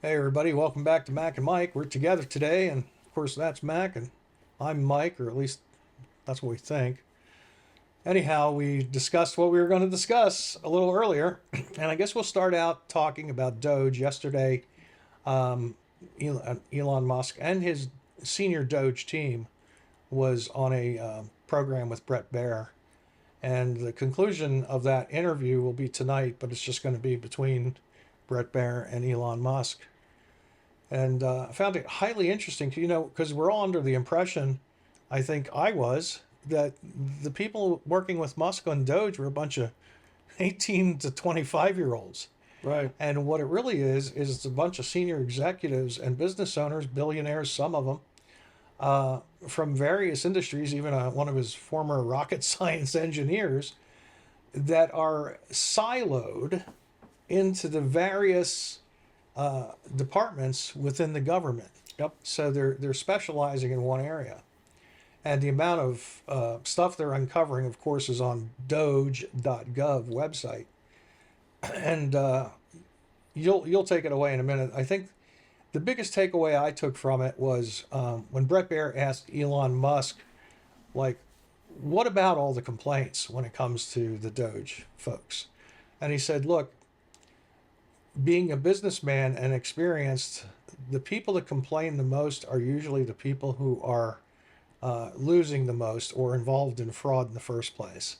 Hey everybody, welcome back to Mac and Mike. We're together today, and of course that's Mac and I'm Mike, or at least that's what we think. Anyhow, we discussed what we were going to discuss a little earlier, and I guess we'll start out talking about Doge. Yesterday, um, Elon Musk and his senior Doge team was on a program with Brett Baer, and the conclusion of that interview will be tonight, but it's just going to be between Brett Baer and Elon Musk. And I found it highly interesting, because we're all under the impression, I think I was, that the people working with Musk on Doge were a bunch of 18 to 25-year-olds. Right. And what it really is it's a bunch of senior executives and business owners, billionaires, some of them, from various industries, even one of his former rocket science engineers, that are siloed into the various departments within the government. Yep. So they're specializing in one area, and the amount of stuff they're uncovering, of course, is on Doge.gov website, and you'll take it away in a minute. I think the biggest takeaway I took from it was when Brett Baer asked Elon Musk, like, what about all the complaints when it comes to the Doge folks? And he said, look, being a businessman and experienced, the people that complain the most are usually the people who are losing the most or involved in fraud in the first place.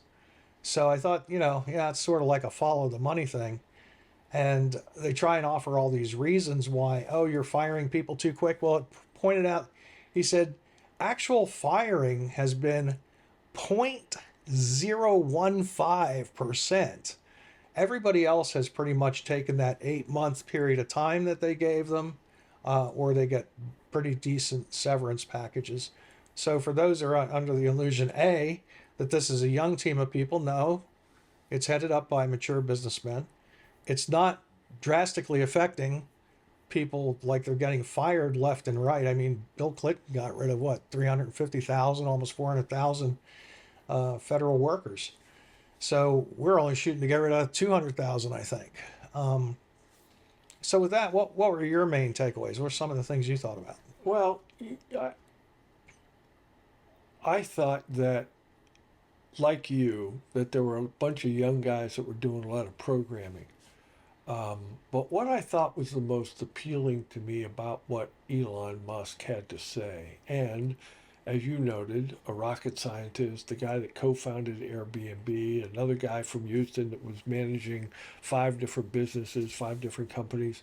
So I thought, yeah, it's sort of like a follow the money thing. And they try and offer all these reasons why, oh, you're firing people too quick. Well, it pointed out, he said, actual firing has been 0.015%. Everybody else has pretty much taken that 8-month period of time that they gave them, or they get pretty decent severance packages. So for those who are under the illusion, A, that this is a young team of people, no, it's headed up by mature businessmen. It's not drastically affecting people like they're getting fired left and right. I mean, Bill Clinton got rid of what, 350,000, almost 400,000 federal workers. So we're only shooting to get rid of 200,000, I think. So with that, what were your main takeaways? What were some of the things you thought about? Well, I, I thought that, like you, that there were a bunch of young guys that were doing a lot of programming. But what I thought was the most appealing to me about what Elon Musk had to say, and as you noted, a rocket scientist, the guy that co-founded Airbnb, another guy from Houston that was managing 5 different businesses, 5 different companies.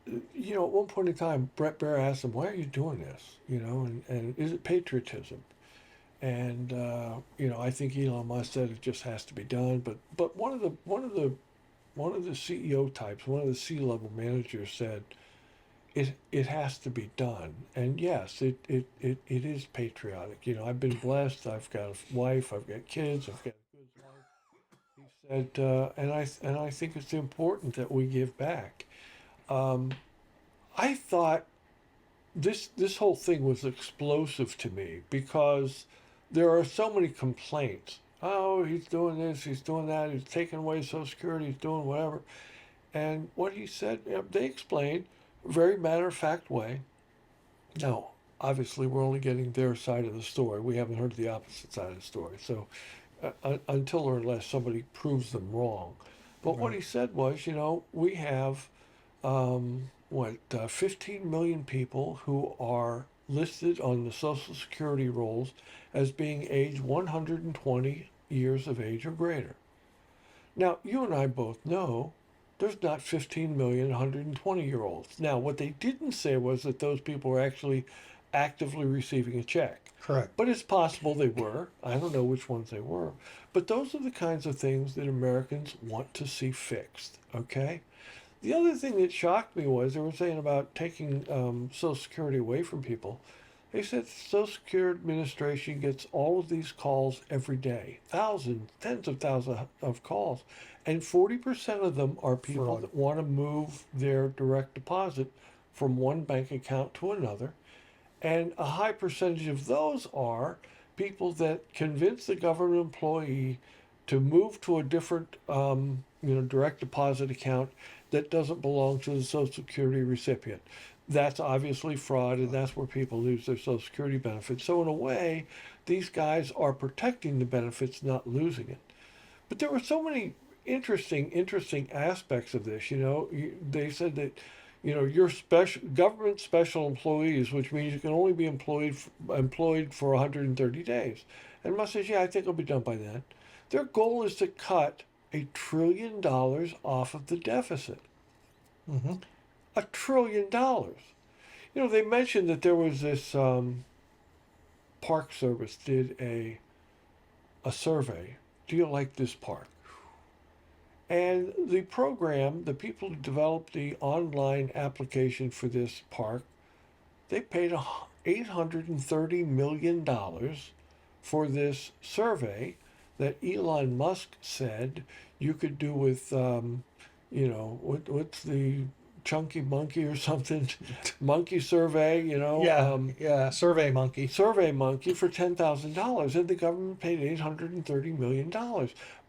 At one point in time, Brett Baer asked him, "Why are you doing this? And is it patriotism?" And I think Elon Musk said it just has to be done. But one of the CEO types, one of the C-level managers said, it has to be done. And yes, it is patriotic. I've been blessed. I've got a wife. I've got kids. I've got a good life. He said, and I think it's important that we give back. Um, I thought this whole thing was explosive to me because there are so many complaints. Oh, he's doing this, he's doing that, he's taking away Social Security, he's doing whatever. And what he said, they explained, very matter of fact way. No, obviously we're only getting their side of the story. We haven't heard the opposite side of the story. So until or unless somebody proves them wrong. But what Right. he said was, we have 15 million people who are listed on the Social Security rolls as being age 120 years of age or greater. Now, you and I both know there's not 15 million 120-year-olds. Now, what they didn't say was that those people were actually actively receiving a check. Correct. But it's possible they were. I don't know which ones they were. But those are the kinds of things that Americans want to see fixed, okay? The other thing that shocked me was they were saying about taking Social Security away from people. They said Social Security Administration gets all of these calls every day, thousands, tens of thousands of calls, and 40% of them are people Fraud. that want to move their direct deposit from one bank account to another, and a high percentage of those are people that convince the government employee to move to a different, direct deposit account that doesn't belong to the Social Security recipient. That's obviously fraud, and that's where people lose their Social Security benefits. So in a way, these guys are protecting the benefits, not losing it. But there were so many interesting aspects of this. They said that, you're special government special employees, which means you can only be employed for 130 days. And Musk says, yeah, I think it'll be done by then. Their goal is to cut $1 trillion off of the deficit. Mm-hmm. $1 trillion. They mentioned that there was this Park Service did a survey. Do you like this park? And the program, the people who developed the online application for this park, they paid $830 million for this survey that Elon Musk said you could do with, what's the chunky monkey or something? Monkey survey, Yeah, Survey Monkey. Survey Monkey for $10,000, and the government paid $830 million.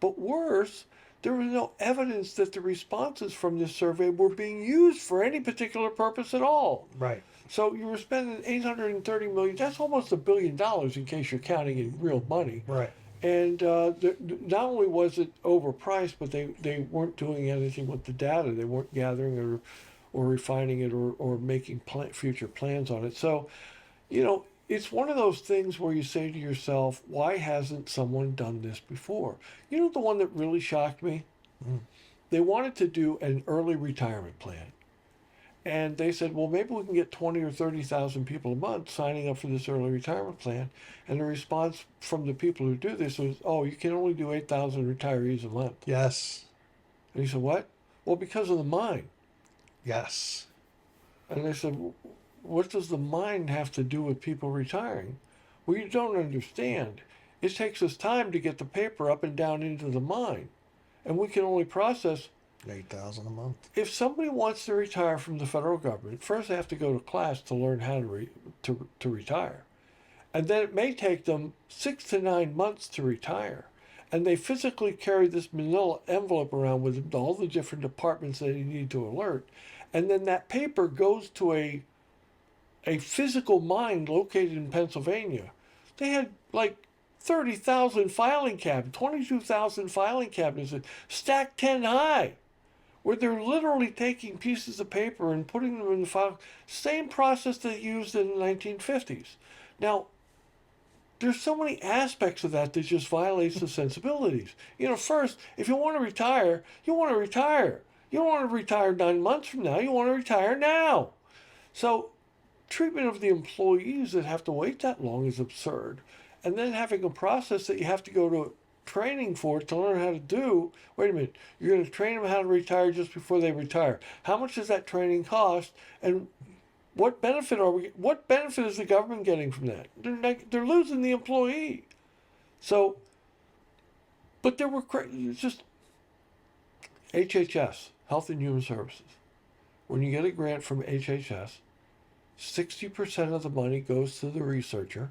But worse, there was no evidence that the responses from this survey were being used for any particular purpose at all. Right. So you were spending $830 million. That's almost $1 billion in case you're counting in real money. Right. And not only was it overpriced, but they weren't doing anything with the data. They weren't gathering or refining it or making future plans on it. So, it's one of those things where you say to yourself, why hasn't someone done this before? The one that really shocked me? Mm. They wanted to do an early retirement plan. And they said, well, maybe we can get 20 or 30,000 people a month signing up for this early retirement plan. And the response from the people who do this was, oh, you can only do 8,000 retirees a month. Yes. And he said, what? Well, because of the mine. Yes. And they said, what does the mine have to do with people retiring? Well, you don't understand. It takes us time to get the paper up and down into the mine. And we can only process 8,000 a month. if somebody wants to retire from the federal government, first they have to go to class to learn how to retire. And then it may take them 6 to 9 months to retire. And they physically carry this manila envelope around with all the different departments that they need to alert. And then that paper goes to a physical mine located in Pennsylvania. They had like 30,000 filing cabinets, 22,000 filing cabinets stacked 10 high, where they're literally taking pieces of paper and putting them in the file. Same process they used in the 1950s. Now, there's so many aspects of that just violates the sensibilities. First, if you want to retire, you want to retire. You don't want to retire 9 months from now. You want to retire now. So treatment of the employees that have to wait that long is absurd. And then having a process that you have to go to training for to learn how to do. Wait a minute, you're going to train them how to retire just before they retire. How much does that training cost? And what benefit is the government getting from that? They're losing the employee. So, but there were just HHS, Health and Human Services. When you get a grant from HHS, 60% of the money goes to the researcher,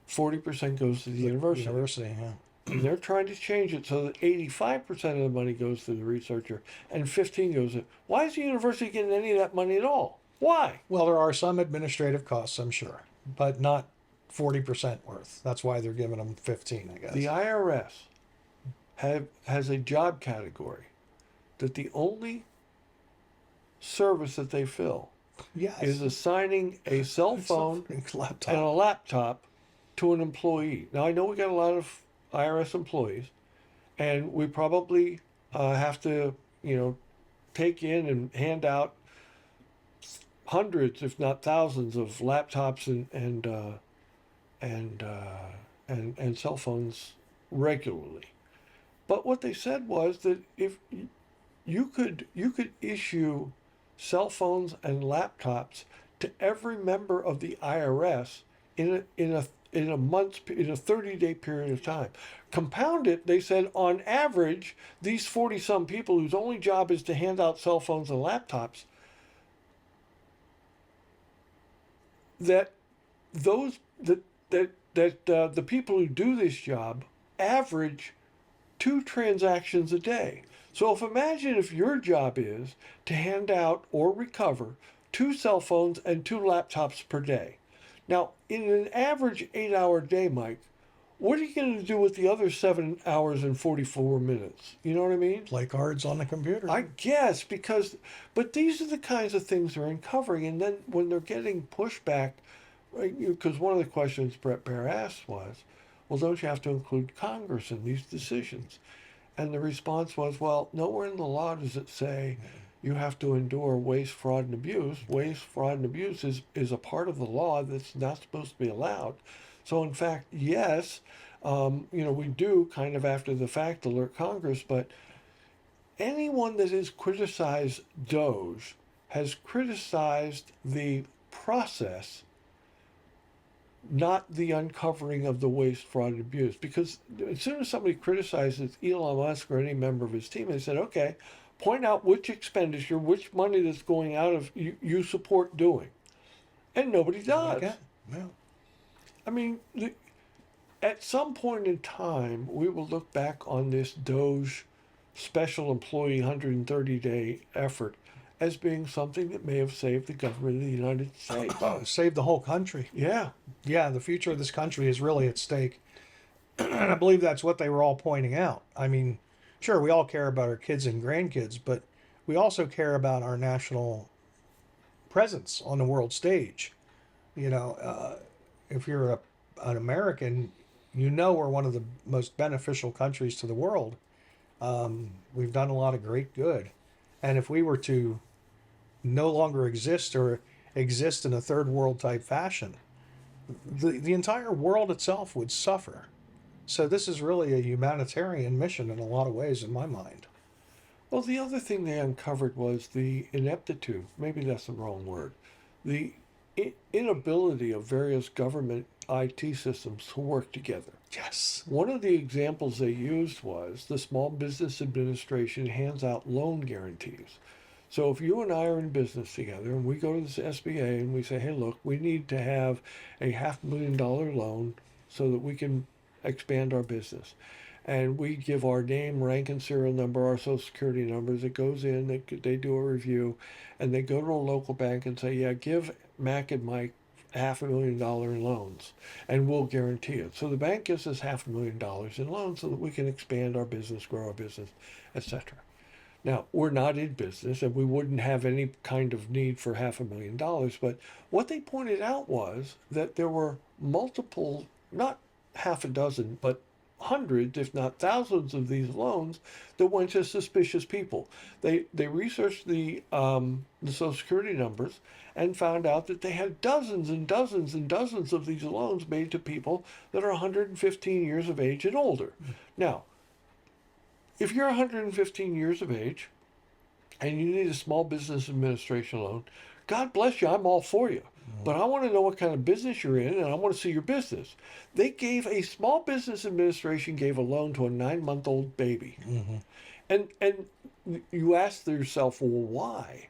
40% goes to the university. Yeah. And they're trying to change it so that 85% of the money goes to the researcher and 15% goes to. Why is the university getting any of that money at all? Why? Well, there are some administrative costs, I'm sure, but not 40% worth. That's why they're giving them 15, I guess. The IRS has a job category that the only service that they fill yes. is assigning a cell phone laptop. and a laptop to an employee. Now, I know we got a lot of IRS employees, and we probably have to, take in and hand out hundreds, if not thousands, of laptops and cell phones regularly. But what they said was that if you could issue cell phones and laptops to every member of the IRS in a 30-day period of time. Compound it, they said, on average, these 40-some people whose only job is to hand out cell phones and laptops, that the people who do this job average 2 transactions a day. So imagine if your job is to hand out or recover 2 cell phones and 2 laptops per day. Now, in an average 8-hour day, Mike, what are you going to do with the other 7 hours and 44 minutes? You know what I mean? Play cards on the computer. I guess but these are the kinds of things they're uncovering. And then when they're getting pushback, right, because one of the questions Brett Baer asked was, well, don't you have to include Congress in these decisions? And the response was, well, nowhere in the law does it say you have to endure waste, fraud, and abuse. Waste, fraud, and abuse is a part of the law that's not supposed to be allowed. So, in fact, yes, we do kind of after the fact alert Congress, but anyone that has criticized Doge has criticized the process, not the uncovering of the waste, fraud, and abuse. Because as soon as somebody criticizes Elon Musk or any member of his team, they said, okay, point out which expenditure, which money that's going out of you support doing. And nobody does. Okay. Yeah. I mean, at some point in time, we will look back on this Doge special employee 130-day effort as being something that may have saved the government of the United States. Save the whole country. Yeah. Yeah, the future of this country is really at stake. And I believe that's what they were all pointing out. I mean, sure, we all care about our kids and grandkids, but we also care about our national presence on the world stage. You know, if you're an American, you know we're one of the most beneficial countries to the world. We've done a lot of great good. And if we were to no longer exist or exist in a third world type fashion, the entire world itself would suffer. So this is really a humanitarian mission in a lot of ways, in my mind. Well, the other thing they uncovered was the ineptitude. Maybe that's the wrong word. The inability of various government IT systems to work together. Yes. One of the examples they used was the Small Business Administration hands out loan guarantees. So if you and I are in business together and we go to this SBA and we say, hey, look, we need to have a $500,000 loan so that we can expand our business. And we give our name, rank, and serial number, our social security numbers. It goes in, they do a review, and they go to a local bank and say, yeah, give Mac and Mike $500,000 in loans, and we'll guarantee it. So the bank gives us $500,000 in loans so that we can expand our business, grow our business, etc. Now, we're not in business, and we wouldn't have any kind of need for $500,000, but what they pointed out was that there were multiple, not half a dozen, but hundreds, if not thousands, of these loans that went to suspicious people. They researched the Social Security numbers and found out that they had dozens and dozens and dozens of these loans made to people that are 115 years of age and older. Now, if you're 115 years of age and you need a small business administration loan, God bless you, I'm all for you. But I want to know what kind of business you're in, and I want to see your business. They gave a small business administration gave a loan to a 9-month-old baby, and you ask yourself, well, why?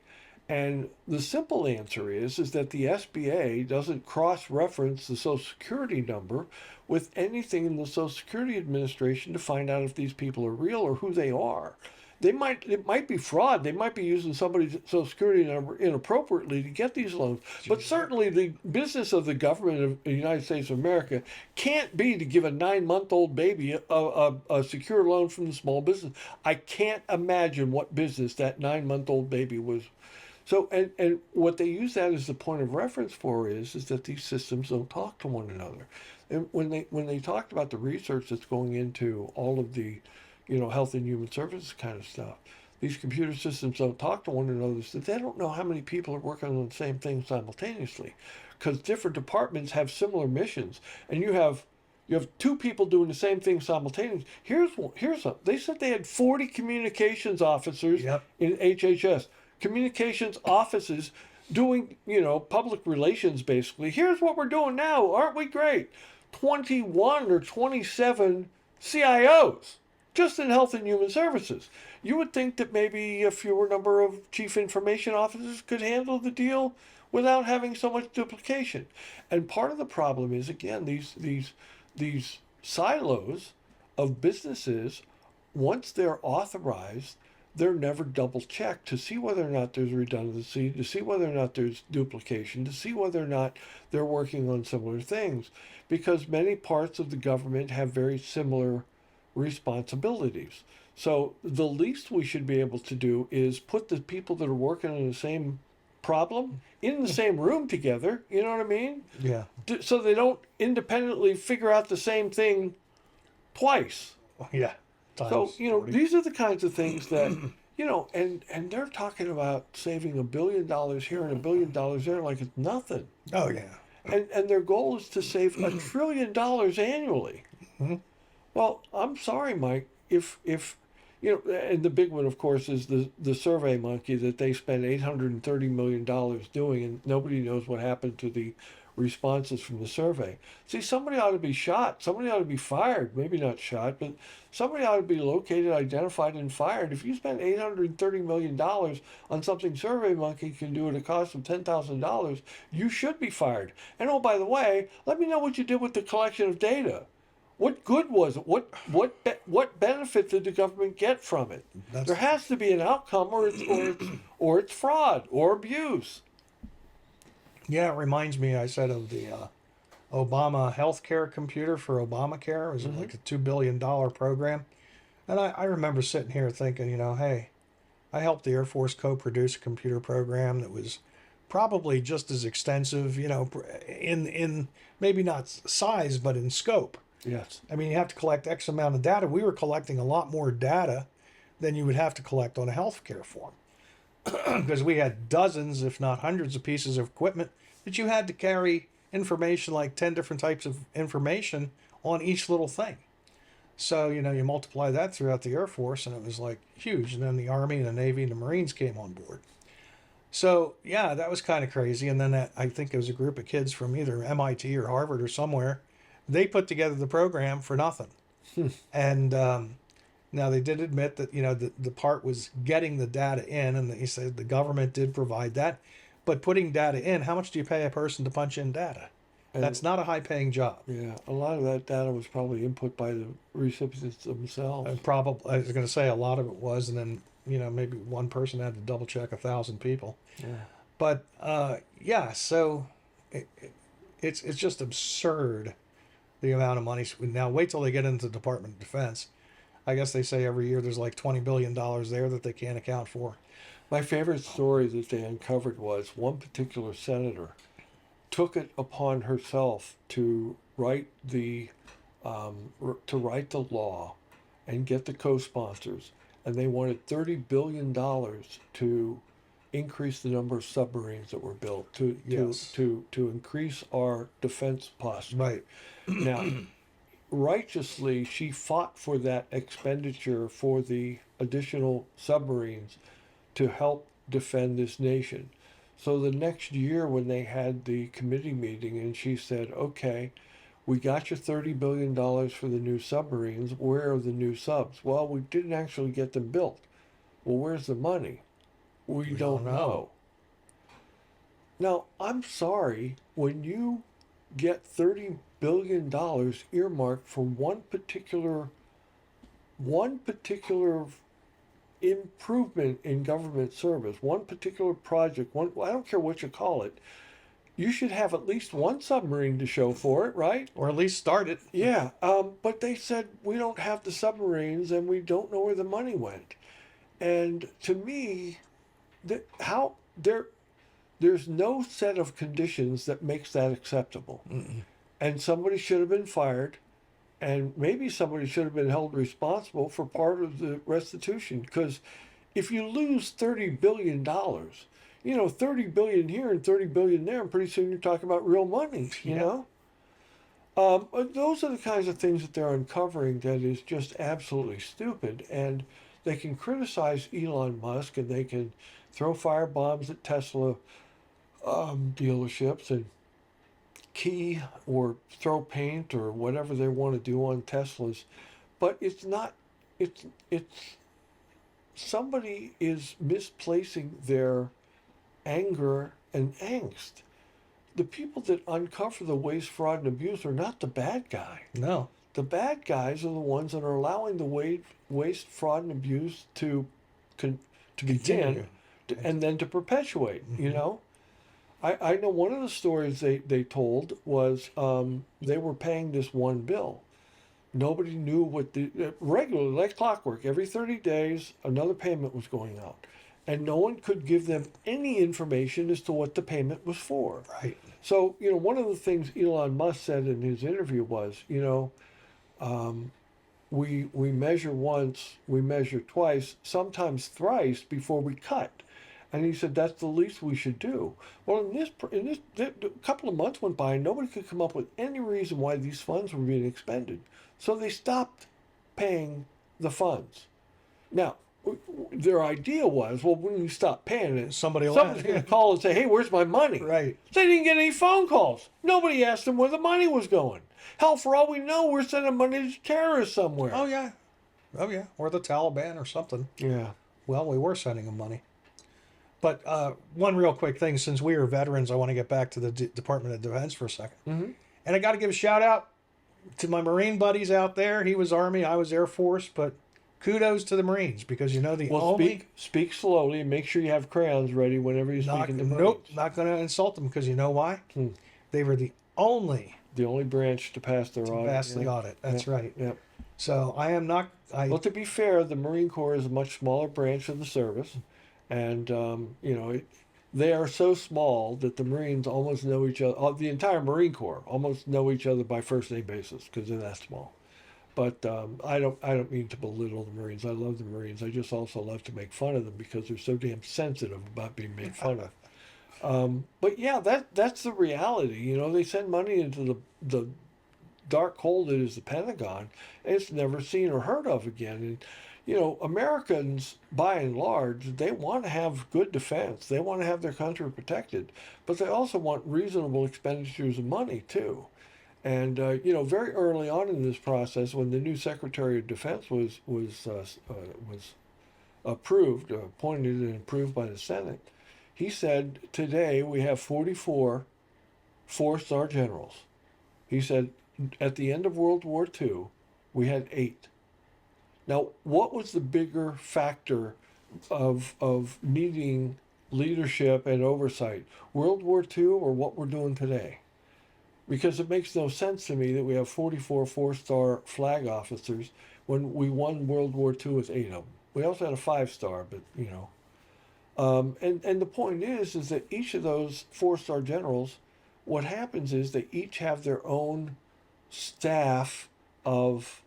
And the simple answer is that the SBA doesn't cross-reference the Social Security number with anything in the Social Security Administration to find out if these people are real or who they are. It might be fraud. They might be using somebody's Social Security number inappropriately to get these loans. But certainly the business of the government of the United States of America can't be to give a 9-month-old baby a secure loan from the small business. I can't imagine what business that 9-month-old baby was. So, and what they use that as the point of reference for is that these systems don't talk to one another. And when they talked about the research that's going into all of the health and human services kind of stuff, these computer systems don't talk to one another, so they don't know how many people are working on the same thing simultaneously, because different departments have similar missions, and you have 2 people doing the same thing simultaneously. They said they had 40 communications officers in HHS, communications offices doing public relations basically. Here's what we're doing now, aren't we great? 21 or 27 CIOs. Just in health and human services. You would think that maybe a fewer number of chief information officers could handle the deal without having so much duplication. And part of the problem is, again, these silos of businesses once they're authorized, they're never double checked to see whether or not there's redundancy, to see whether or not there's duplication, to see whether or not they're working on similar things. Because many parts of the government have very similar responsibilities. So the least we should be able to do is put the people that are working on the same problem in the same room together. You know what I mean? Yeah. So they don't independently figure out the same thing twice. Yeah. So, Times you know, 40. these are the kinds of things that, you know, and they're talking about saving $1 billion here and $1 billion there like it's nothing. Oh, yeah. And their goal is to save $1 trillion annually. Mhm. Well, I'm sorry, Mike, if you know, and the big one, of course, is the Survey Monkey that they spent $830 million doing, and nobody knows what happened to the responses from the survey. See, somebody ought to be shot. Somebody ought to be fired. Maybe not shot, but somebody ought to be located, identified, and fired. If you spend $830 million on something Survey Monkey can do at a cost of $10,000, you should be fired. And oh, by the way, let me know what you did with the collection of data. What good was it? What benefit did the government get from it? That's There has to be an outcome, or it's fraud or abuse. Yeah, it reminds me, I said, of the Obama healthcare computer for Obamacare. It was like a $2 billion program. And I remember sitting here thinking, hey, I helped the Air Force co-produce a computer program that was probably just as extensive, in maybe not size, but in scope. Yes. I mean, you have to collect X amount of data. We were collecting a lot more data than you would have to collect on a healthcare form because we had dozens, if not hundreds, of pieces of equipment that you had to carry information, like 10 different types of information on each little thing. So, you multiply that throughout the Air Force, and it was like huge. And then the Army and the Navy and the Marines came on board. So, yeah, that was kind of crazy. And then I think it was a group of kids from either MIT or Harvard or somewhere. They put together the program for nothing. And now they did admit that, the part was getting the data in, and he said the government did provide that. But putting data in, how much do you pay a person to punch in data? And That's not a high-paying job. yeah, a lot of that data was probably input by the recipients themselves. Probably, I was going to say a lot of it was, and then maybe one person had to double check 1,000 people. Yeah. But yeah, so it's just absurd the amount of money. Now wait till they get into the Department of Defense. I guess they say every year there's like $20 billion there that they can't account for. My favorite story that they uncovered was one particular senator took it upon herself to write the law and get the co-sponsors, and they wanted $30 billion to increase the number of submarines that were built Yes. to increase our defense posture. Right. Now, righteously, she fought for that expenditure for the additional submarines to help defend this nation. So the next year, when they had the committee meeting, and she said, "Okay, we got you $30 billion for the new submarines. Where are the new subs?" "Well, we didn't actually get them built." "Well, where's the money?" We don't know. Now, I'm sorry, when you get $30 billion earmarked for one particular improvement in government service, one particular project, I don't care what you call it, you should have at least one submarine to show for it, right? Or at least start it. Yeah, but they said we don't have the submarines and we don't know where the money went. And to me, there's no set of conditions that makes that acceptable. Mm-mm. And somebody should have been fired, and maybe somebody should have been held responsible for part of the restitution. Because if you lose $30 billion, 30 billion here and 30 billion there, and pretty soon you're talking about real money, Yeah. But those are the kinds of things that they're uncovering that is just absolutely stupid. And they can criticize Elon Musk, and they can throw fire bombs at Tesla dealerships, and key or throw paint or whatever they want to do on Teslas. But it's not, it's somebody is misplacing their anger and angst. The people that uncover the waste, fraud, and abuse are not the bad guy. No. The bad guys are the ones that are allowing the waste, fraud, and abuse con, to Continue. begin and then to perpetuate, you Hmm. know? I know one of the stories they told was they were paying this one bill. Nobody knew what regularly, like clockwork, every 30 days, another payment was going out. And no one could give them any information as to what the payment was for. Right. So, one of the things Elon Musk said in his interview was, um, we measure once, we measure twice, sometimes thrice before we cut. And he said that's the least we should do. Well, a couple of months went by, and nobody could come up with any reason why these funds were being expended. So they stopped paying the funds. Now, their idea was, well, when you stop paying it, Somebody will somebody's going to call and say, "Hey, where's my money?" Right. They didn't get any phone calls. Nobody asked them where the money was going. Hell, for all we know, we're sending money to terrorists somewhere. Oh yeah. Oh yeah. Or the Taliban or something. Yeah. Well, we were sending them money. But one real quick thing, since we are veterans, I want to get back to the Department of Defense for a second. Mm-hmm. And I got to give a shout out to my Marine buddies out there. He was Army, I was Air Force, but kudos to the Marines because the Well, only speak slowly and make sure you have crayons ready whenever you speak in the Marines. nope, not going to insult them because you know why? Hmm. They were the only The only branch to pass their to audit. pass the audit. That's right. Yeah. So I am not. Well, to be fair, the Marine Corps is a much smaller branch of the service, and they are so small that the Marines almost know each other. The entire Marine Corps almost know each other by first name basis because they're that small. But I don't mean to belittle the Marines. I love the Marines. I just also love to make fun of them because they're so damn sensitive about being made fun of. But yeah, that's the reality. They send money into the dark hole that is the Pentagon. And it's never seen or heard of again. And Americans, by and large, they want to have good defense. They want to have their country protected, but they also want reasonable expenditures of money too. And very early on in this process, when the new Secretary of Defense was approved, appointed and approved by the Senate, he said, "Today we have 44 four-star generals." He said, "At the end of World War II, we had 8." Now, what was the bigger factor of needing leadership and oversight, World War II or what we're doing today? Because it makes no sense to me that we have 44 four-star flag officers when we won World War II with 8 of them. We also had a 5-star, but and the point is that each of those four-star generals, what happens is they each have their own staff of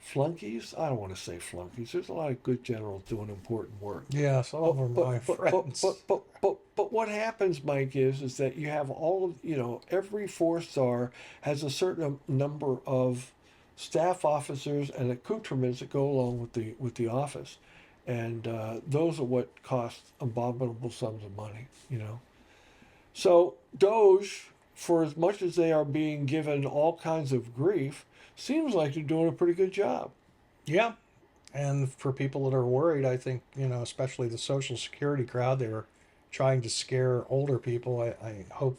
flunkies. I don't want to say flunkies. There's a lot of good generals doing important work. Yeah, some of them are my friends. But what happens, Mike, is that you have all of every four-star has a certain number of staff officers and accoutrements that go along with the office, and those are what cost abominable sums of money. So Doge, for as much as they are being given all kinds of grief, seems like they're doing a pretty good job. Yeah. And for people that are worried, I think, especially the Social Security crowd, they were trying to scare older people. I hope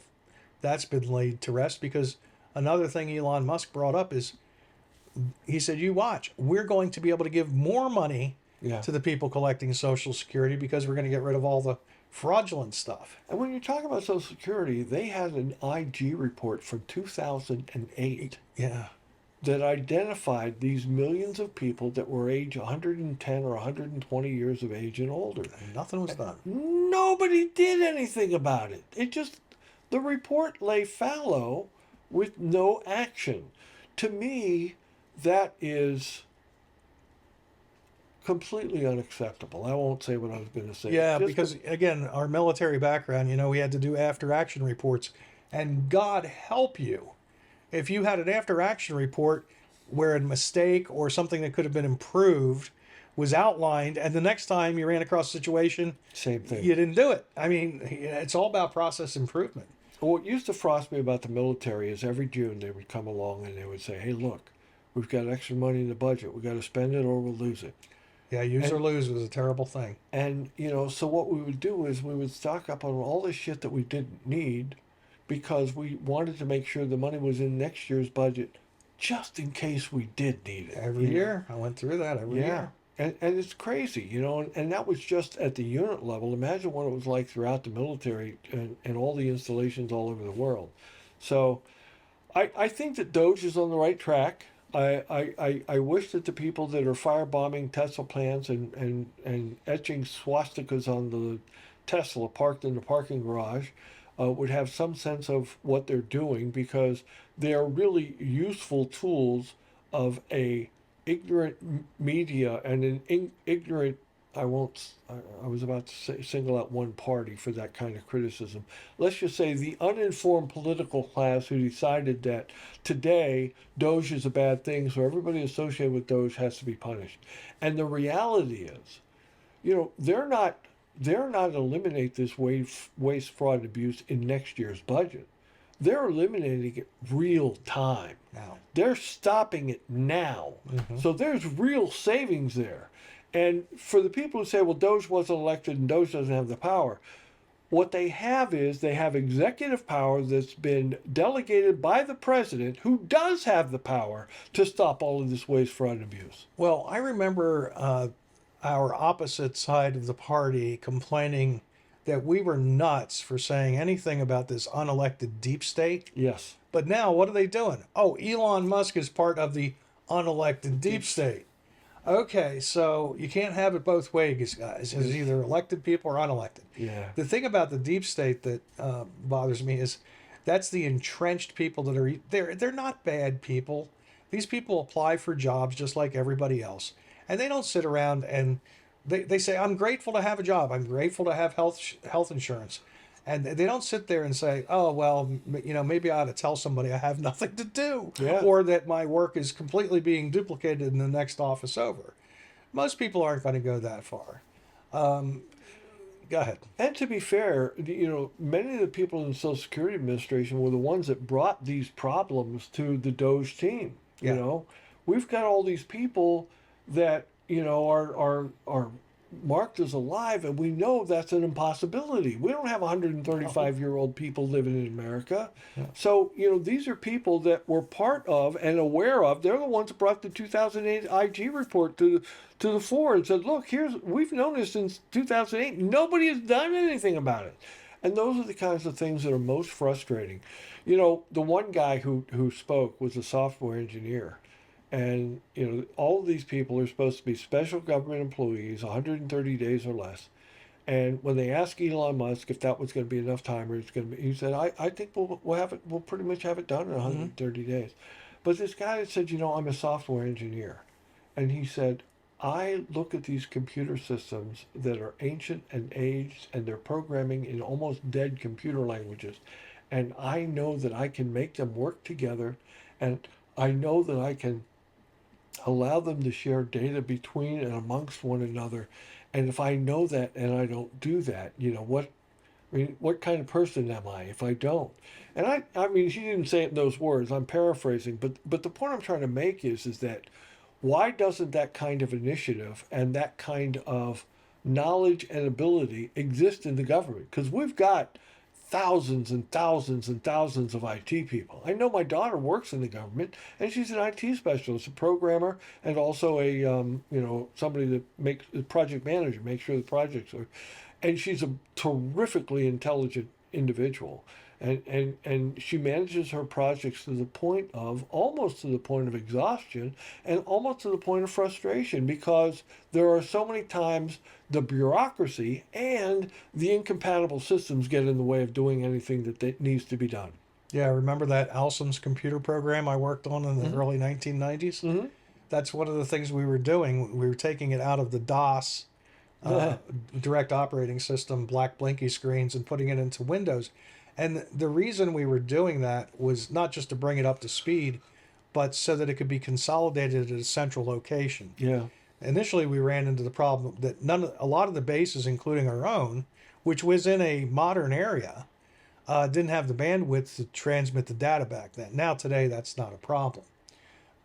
that's been laid to rest because another thing Elon Musk brought up is he said, you watch, we're going to be able to give more money Yeah. to the people collecting Social Security because we're going to get rid of all the fraudulent stuff. And when you talk about Social Security, they had an IG report from 2008 Yeah. that identified these millions of people that were age 110 or 120 years of age and older. And nothing was done. Nobody did anything about it. The report lay fallow with no action. To me, that is completely unacceptable. I won't say what I was going to say. Yeah, because again, our military background, we had to do after action reports. And God help you if you had an after action report where a mistake or something that could have been improved was outlined, and the next time you ran across a situation, same thing. you didn't do it. I mean, it's all about process improvement. What used to frost me about the military is every June they would come along and they would say, "Hey, look, we've got extra money in the budget. We've got to spend it or we'll lose it." Yeah, use or lose was a terrible thing. And, so what we would do is we would stock up on all this shit that we didn't need because we wanted to make sure the money was in next year's budget just in case we did need it. Every year, I went through that every Yeah. year. And it's crazy, and that was just at the unit level. Imagine what it was like throughout the military and all the installations all over the world. So I think that Doge is on the right track. I wish that the people that are firebombing Tesla plants and etching swastikas on the Tesla parked in the parking garage would have some sense of what they're doing, because they are really useful tools of a ignorant media and an ignorant. I won't. I was about to say, single out one party for that kind of criticism. Let's just say the uninformed political class who decided that today Doge is a bad thing, so everybody associated with Doge has to be punished. And the reality is, they're not eliminate this waste, fraud, and abuse in next year's budget. They're eliminating it real time. Now, They're stopping it now. hmm So there's real savings there. And for the people who say, well, Doge wasn't elected and Doge doesn't have the power, what they have is they have executive power that's been delegated by the president, who does have the power to stop all of this waste, fraud, and abuse. well, I remember our opposite side of the party complaining that we were nuts for saying anything about this unelected deep state. Yes. But now, what are they doing? Oh, Elon Musk is part of the unelected deep state. Okay, so you can't have it both ways, guys. It's either elected people or unelected. Yeah. The thing about the deep state that bothers me is that's the entrenched people that are they're not bad people. These people apply for jobs just like everybody else, and they don't sit around and they say, "I'm grateful to have a job. I'm grateful to have health insurance." And they don't sit there and say, "Oh, well, maybe I ought to tell somebody I have nothing to do, Yeah. or that my work is completely being duplicated in the next office over." Most people aren't going to go that far. Um, Go ahead. And to be fair, many of the people in the Social Security Administration were the ones that brought these problems to the Doge team. You Yeah. know, we've got all these people that are marked as alive, and we know that's an impossibility. We don't have 135-year-old people living in America. Yeah. So, these are people that were part of and aware of. They're the ones that brought the 2008 IG report to the fore and said, look, we've known this since 2008. Nobody has done anything about it. And those are the kinds of things that are most frustrating. The one guy who spoke was a software engineer. And, all of these people are supposed to be special government employees, 130 days or less. And when they asked Elon Musk if that was going to be enough time, or it's going to be, he said, I think we'll have it. We'll pretty much have it done in 130 days. But this guy said, I'm a software engineer. And he said, I look at these computer systems that are ancient and aged, and they're programming in almost dead computer languages. And I know that I can make them work together. And I know that I can allow them to share data between and amongst one another. And if I know that and I don't do that, what kind of person am I if I don't? And I mean, she didn't say it in those words. I'm paraphrasing, but the point I'm trying to make is that why doesn't that kind of initiative and that kind of knowledge and ability exist in the government? Because we've got thousands and thousands and thousands of IT people. I know my daughter works in the government, and she's an IT specialist, a programmer, and also a somebody that makes a project manager, makes sure the projects are. And she's a terrifically intelligent individual, and she manages her projects to the point of almost to the point of exhaustion and almost to the point of frustration, because there are so many times the bureaucracy and the incompatible systems get in the way of doing anything that needs to be done. Yeah, remember that Alsom's computer program I worked on in the early 1990s? Mm-hmm. That's one of the things we were doing. We were taking it out of the DOS, direct operating system, black blinky screens, and putting it into Windows. And the reason we were doing that was not just to bring it up to speed, but so that it could be consolidated at a central location. Yeah. Initially, we ran into the problem that a lot of the bases, including our own, which was in a modern area, didn't have the bandwidth to transmit the data back then. Now today, that's not a problem.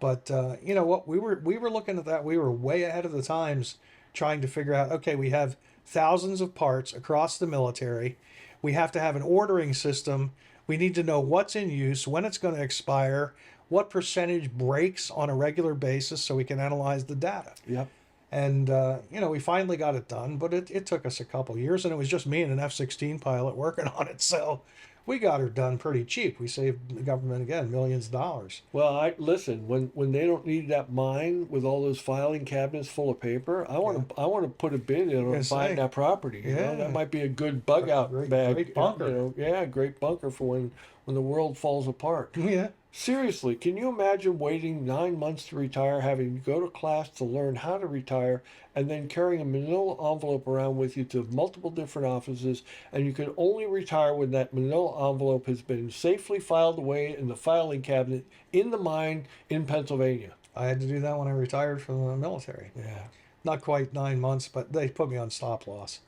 But you know what? We were looking at that. We were way ahead of the times, trying to figure out. Okay, we have thousands of parts across the military. We have to have an ordering system We need to know what's in use, when it's going to expire, what percentage breaks on a regular basis so we can analyze the data. Yep. And, we finally got it done, but it took us a couple years, and it was just me and an F-16 pilot working on it. So we got her done pretty cheap. We saved the government, again, millions of dollars. Well, I listen, when they don't need that mine with all those filing cabinets full of paper, I want to put a bid in on Gonna buying say, that property. yeah. That might be a good bug out Great- bag. great bunker. Yeah, great bunker for when the world falls apart. Yeah. Seriously, can you imagine waiting 9 months to retire, having to go to class to learn how to retire, and then carrying a manila envelope around with you to multiple different offices, and you can only retire when that manila envelope has been safely filed away in the filing cabinet in the mine in Pennsylvania? I had to do that when I retired from the military. Yeah. Not quite 9 months, but they put me on stop loss.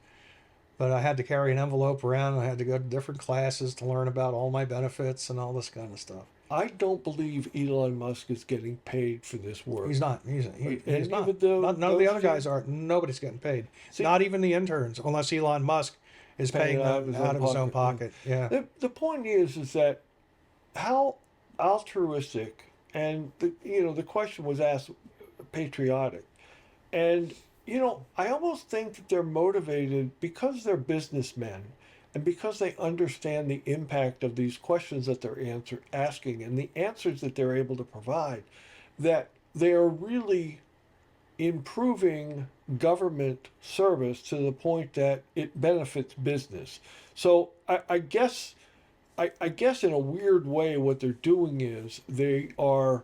But I had to carry an envelope around, and I had to go to different classes to learn about all my benefits and all this kind of stuff. I don't believe Elon Musk is getting paid for this work. He's not. He's And not. even though None of the those other guys few- are. Nobody's getting paid. See- Not even the interns, unless Elon Musk is paying them out of his own pocket. Yeah. The point is that how altruistic, and the question was asked, patriotic, and I almost think that they're motivated because they're businessmen, and because they understand the impact of these questions that they're asking and the answers that they're able to provide, that they are really improving government service to the point that it benefits business. So I guess in a weird way what they're doing is they are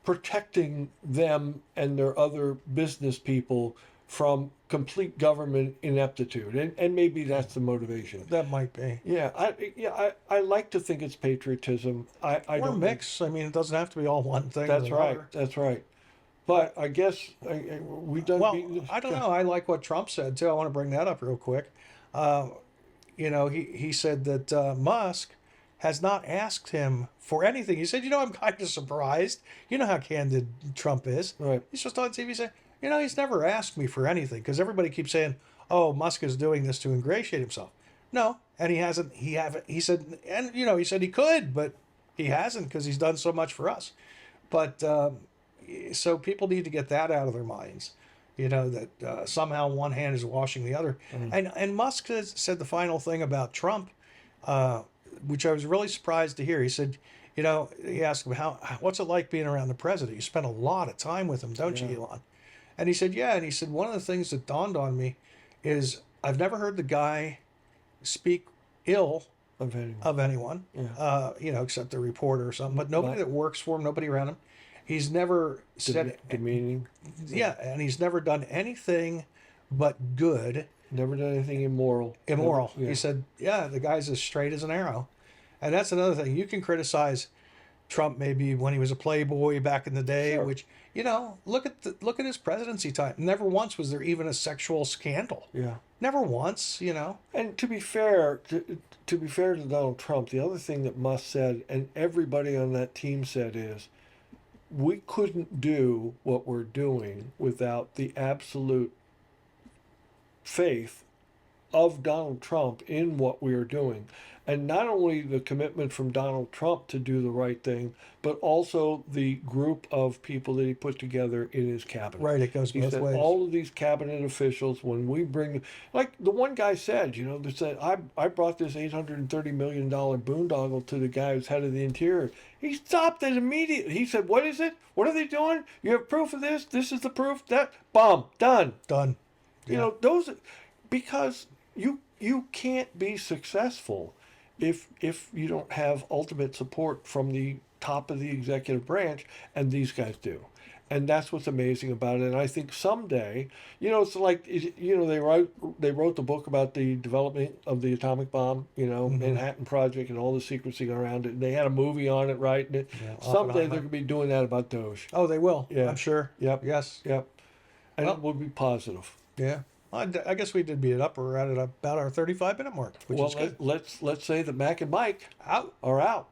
protecting them and their other business people from complete government ineptitude, and maybe that's the motivation. That might be. Yeah, I like to think it's patriotism. I Or don't mix. I mean, it doesn't have to be all one thing. or That's right. another. That's right. But I guess we done. Well, beat- I don't know. I like what Trump said too. I want to bring that up real quick. He said that Musk has not asked him for anything. He said, I'm kind of surprised. You know how candid Trump is. Right. He's just on TV saying, he's never asked me for anything, because everybody keeps saying, oh, Musk is doing this to ingratiate himself. No, and he hasn't. He said, and he said he could, but he hasn't, because he's done so much for us. But so people need to get that out of their minds. That somehow one hand is washing the other. And Musk has said the final thing about Trump, which I was really surprised to hear. He said, he asked him, what's it like being around the president? You spent a lot of time with him, don't you, Elon? And he said, yeah. And he said, one of the things that dawned on me is I've never heard the guy speak ill of anyone, except the reporter or something, but nobody that works for him, nobody around him. He's never said demeaning. Yeah, and he's never done anything but good. Never done anything immoral. Immoral. Yeah. He said, yeah, the guy's as straight as an arrow. And that's another thing. You can criticize Trump maybe when he was a playboy back in the day, Sure. which, look at his presidency time. Never once was there even a sexual scandal. Yeah. Never once, And to be fair to Donald Trump, the other thing that Musk said, and everybody on that team said, is we couldn't do what we're doing without the absolute faith of Donald Trump in what we are doing. And not only the commitment from Donald Trump to do the right thing, but also the group of people that he put together in his cabinet. Right, it goes He both said ways. all of these cabinet officials, when we bring, like the one guy said, they said, I brought this $830 million boondoggle to the guy who's head of the interior. He stopped it immediately. He said, what is it? What are they doing? You have proof of this? This is the proof? That, bomb, done. Done. Yeah. Those, because you can't be successful if you don't have ultimate support from the top of the executive branch, and these guys do. And that's what's amazing about it. And I think someday, it's like, they wrote the book about the development of the atomic bomb, Manhattan Project and all the secrecy around it. And they had a movie on it, right? And someday they're going to be doing that about Doge. Oh, they will. Yeah. I'm sure. Yep. Yes. Yep. And Well- it will be positive. Yeah. I guess we did beat it up. We're at about our 35-minute mark, which Well, is good. let's say that Mac and Mike Out. are out.